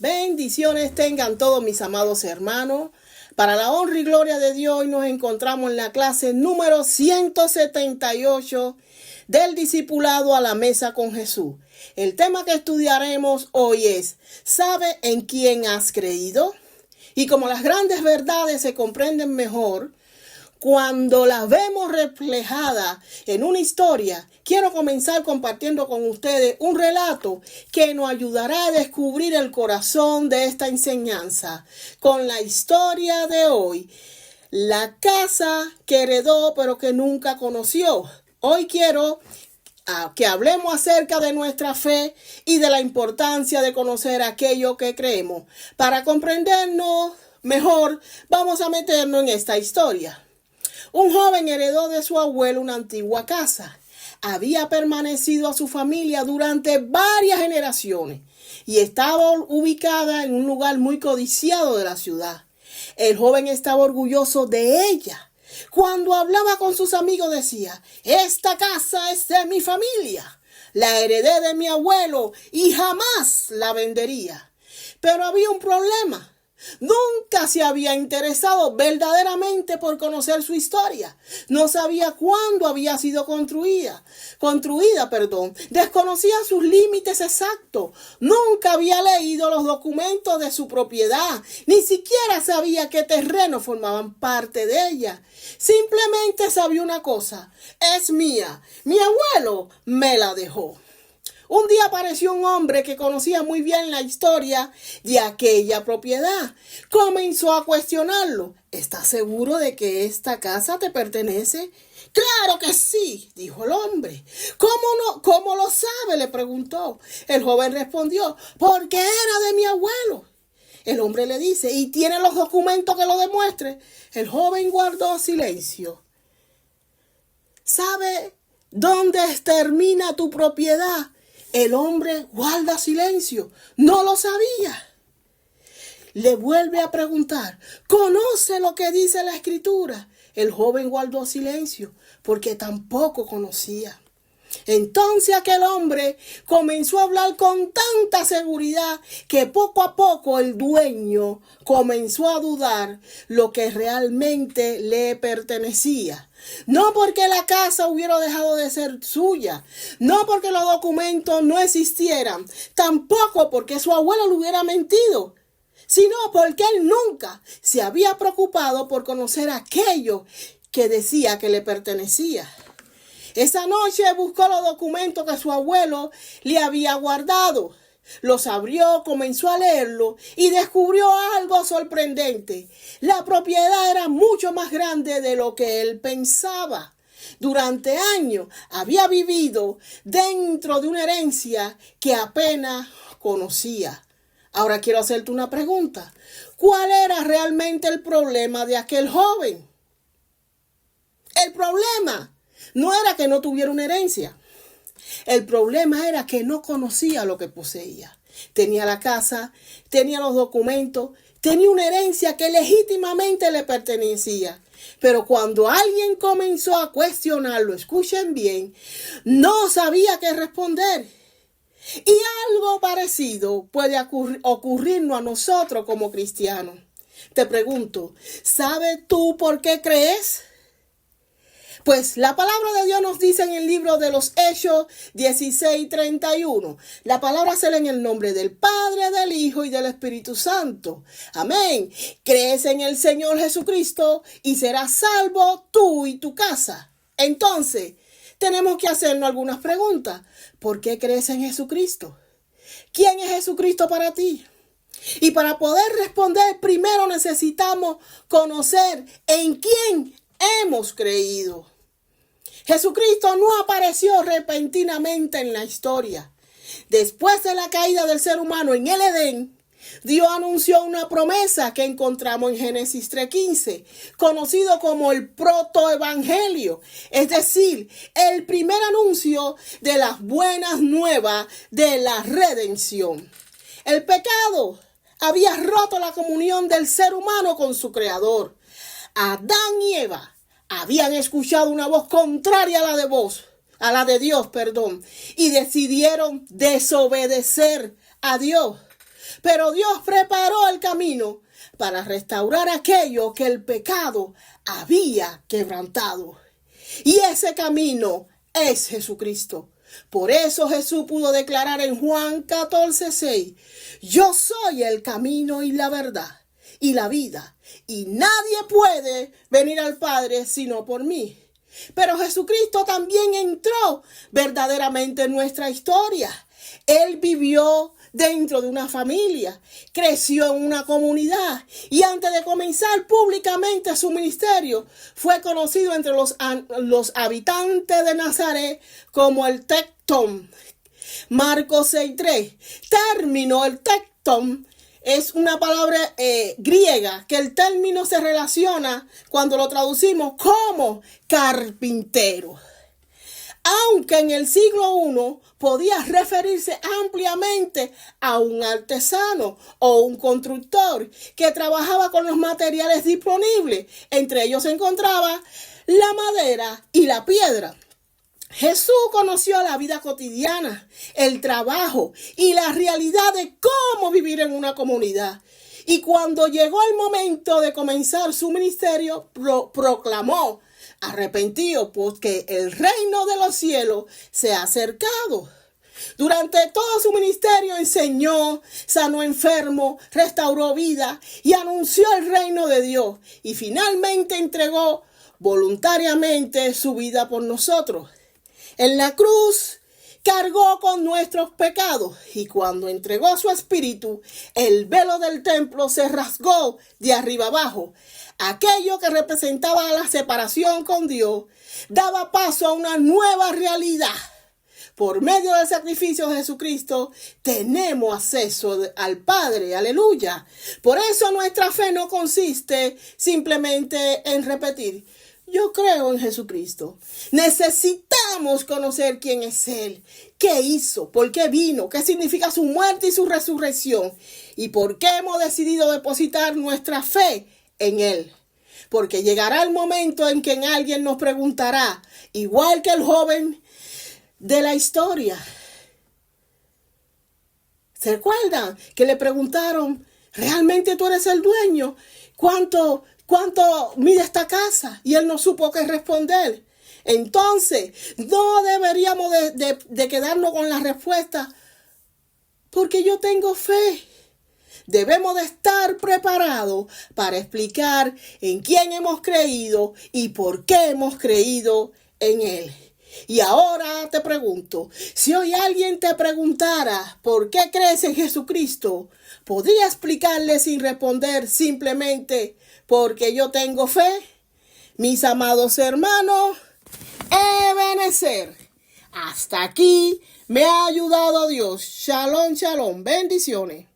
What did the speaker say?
Bendiciones tengan todos mis amados hermanos. Para la honra y gloria de Dios, hoy nos encontramos en la clase número 178 del discipulado a la mesa con Jesús. El tema que estudiaremos hoy es: ¿sabe en quién has creído? Y como las grandes verdades se comprenden mejor cuando las vemos reflejadas en una historia, quiero comenzar compartiendo con ustedes un relato que nos ayudará a descubrir el corazón de esta enseñanza con la historia de hoy. La casa que heredó pero que nunca conoció. Hoy quiero que hablemos acerca de nuestra fe y de la importancia de conocer aquello que creemos. Para comprendernos mejor, vamos a meternos en esta historia. Un joven heredó de su abuelo una antigua casa. Había permanecido a su familia durante varias generaciones y estaba ubicada en un lugar muy codiciado de la ciudad. El joven estaba orgulloso de ella. Cuando hablaba con sus amigos decía: «Esta casa es de mi familia. La heredé de mi abuelo y jamás la vendería». Pero había un problema. Nunca se había interesado verdaderamente por conocer su historia. No sabía cuándo había sido construida. Desconocía sus límites exactos. Nunca había leído los documentos de su propiedad. Ni siquiera sabía qué terrenos formaban parte de ella. Simplemente sabía una cosa: es mía. Mi abuelo me la dejó. Un día apareció un hombre que conocía muy bien la historia de aquella propiedad. Comenzó a cuestionarlo. ¿Estás seguro de que esta casa te pertenece? «Claro que sí», dijo el hombre. ¿Cómo lo sabe?, le preguntó. El joven respondió: «Porque era de mi abuelo». El hombre le dice: «¿Y tiene los documentos que lo demuestren?». El joven guardó silencio. ¿Sabe dónde termina tu propiedad? El hombre guarda silencio. No lo sabía. Le vuelve a preguntar: ¿conoce lo que dice la escritura? El joven guardó silencio porque tampoco conocía. Entonces aquel hombre comenzó a hablar con tanta seguridad que poco a poco el dueño comenzó a dudar lo que realmente le pertenecía. No porque la casa hubiera dejado de ser suya, no porque los documentos no existieran, tampoco porque su abuelo le hubiera mentido, sino porque él nunca se había preocupado por conocer aquello que decía que le pertenecía. Esa noche buscó los documentos que su abuelo le había guardado. Los abrió, comenzó a leerlo y descubrió algo sorprendente. La propiedad era mucho más grande de lo que él pensaba. Durante años había vivido dentro de una herencia que apenas conocía. Ahora quiero hacerte una pregunta. ¿Cuál era realmente el problema de aquel joven? El problema no era que no tuviera una herencia. El problema era que no conocía lo que poseía. Tenía la casa, tenía los documentos, tenía una herencia que legítimamente le pertenecía. Pero cuando alguien comenzó a cuestionarlo, escuchen bien, no sabía qué responder. Y algo parecido puede ocurrirnos a nosotros como cristianos. Te pregunto, ¿sabes tú por qué crees? Pues la palabra de Dios nos dice en el libro de los Hechos 16:31. La palabra se lee en el nombre del Padre, del Hijo y del Espíritu Santo. Amén. Crees en el Señor Jesucristo y serás salvo tú y tu casa. Entonces, tenemos que hacernos algunas preguntas. ¿Por qué crees en Jesucristo? ¿Quién es Jesucristo para ti? Y para poder responder, primero necesitamos conocer en quién hemos creído. Jesucristo no apareció repentinamente en la historia. Después de la caída del ser humano en el Edén, Dios anunció una promesa que encontramos en Génesis 3:15, conocido como el protoevangelio, es decir, el primer anuncio de las buenas nuevas de la redención. El pecado había roto la comunión del ser humano con su creador. Adán y Eva habían escuchado una voz contraria a la de Dios, y decidieron desobedecer a Dios. Pero Dios preparó el camino para restaurar aquello que el pecado había quebrantado. Y ese camino es Jesucristo. Por eso Jesús pudo declarar en Juan 14:6, yo soy el camino y la verdad y la vida, y nadie puede venir al Padre sino por mí. Pero Jesucristo también entró verdaderamente en nuestra historia. Él vivió dentro de una familia, creció en una comunidad y antes de comenzar públicamente su ministerio, fue conocido entre los habitantes de Nazaret como el tectón. Marcos 6:3. El tectón es una palabra griega que el término se relaciona cuando lo traducimos como carpintero. Aunque en el siglo I podía referirse ampliamente a un artesano o un constructor que trabajaba con los materiales disponibles. Entre ellos se encontraba la madera y la piedra. Jesús conoció la vida cotidiana, el trabajo y la realidad de cómo vivir en una comunidad. Y cuando llegó el momento de comenzar su ministerio, proclamó: arrepentido, porque el reino de los cielos se ha acercado. Durante todo su ministerio enseñó, sanó enfermos, restauró vida y anunció el reino de Dios. Y finalmente entregó voluntariamente su vida por nosotros. En la cruz cargó con nuestros pecados y cuando entregó su espíritu, el velo del templo se rasgó de arriba abajo. Aquello que representaba la separación con Dios daba paso a una nueva realidad. Por medio del sacrificio de Jesucristo tenemos acceso al Padre, aleluya. Por eso nuestra fe no consiste simplemente en repetir: yo creo en Jesucristo. Necesitamos conocer quién es Él, qué hizo, por qué vino, qué significa su muerte y su resurrección y por qué hemos decidido depositar nuestra fe en Él. Porque llegará el momento en que alguien nos preguntará, igual que el joven de la historia. ¿Se acuerdan que le preguntaron, ¿realmente tú eres el dueño? ¿Cuánto mide esta casa? Y él no supo qué responder. Entonces, no deberíamos de quedarnos con la respuesta, porque yo tengo fe. Debemos de estar preparados para explicar en quién hemos creído y por qué hemos creído en Él. Y ahora te pregunto, si hoy alguien te preguntara por qué crees en Jesucristo, ¿podría explicarle sin responder simplemente porque yo tengo fe? Mis amados hermanos, Ebenezer, hasta aquí me ha ayudado Dios. Shalom, shalom, bendiciones.